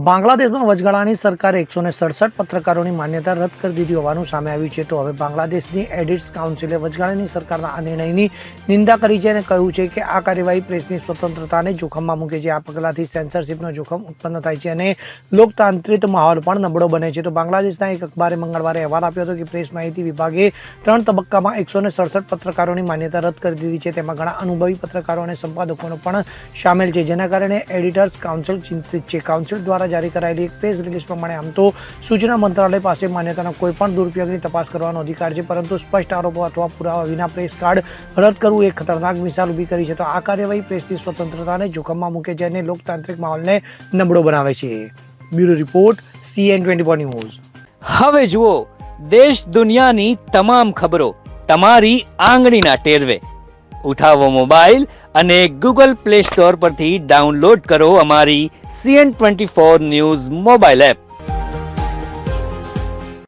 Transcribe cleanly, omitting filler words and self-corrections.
બાંગ્લાદેશમાં વચગાળાની સરકારે 167 પત્રકારોની માન્યતા રદ કરી દીધી હોવાનું સામે આવ્યું છે. તો હવે બાંગ્લાદેશની એડિટ્સ કાઉન્સિલે વચગાળાની સરકારના આ નિર્ણયની નિંદા કરી છે અને કહ્યું છે કે આ કાર્યવાહી પ્રેસની સ્વતંત્રતાને જોખમમાં મૂકે છે. આ પગલાંથી સેન્સરશિપનો જોખમ ઉત્પન્ન થાય છે અને લોકતાંત્રિક માહોલ પણ નબળો બને છે. તો બાંગ્લાદેશના એક અખબારે મંગળવારે અહેવાલ આપ્યો હતો કે પ્રેસ માહિતી વિભાગે 3 તબક્કામાં 167 પત્રકારોની માન્યતા રદ કરી દીધી છે. તેમાં ઘણા અનુભવી પત્રકારો અને સંપાદકોનો પણ સામેલ છે, જેના કારણે એડિટર્સ કાઉન્સિલ ચિંતિત છે. કાઉન્સિલ દ્વારા જારી કરાયેલી એક પ્રેસ રિલીઝ પ્રમાણે આમ તો સૂચના મંત્રાલય પાસે માન્યતાના કોઈ પણ દુરુપયોગની તપાસ કરવાનો અધિકાર છે, પરંતુ સ્પષ્ટ આરોપો અથવા પુરાવા વિના પ્રેસ કાર્ડ રદ કરવું એક ખતરનાક મિસાલ ઊભી કરી છે. તો આ કાર્યવાહી પ્રેસની સ્વતંત્રતાને જોખમમાં મૂકે છે અને લોકતાંત્રિક માહોલને નબળો બનાવે છે. Bureau report CN24 news. હવે જુઓ દેશ દુનિયાની તમામ ખબરો તમારી આંગળીના ટેરવે. ઉઠાવો મોબાઈલ અને Google Play Store પરથી ડાઉનલોડ કરો અમારી CN24 ન્યૂઝ મોબાઈલ એપ.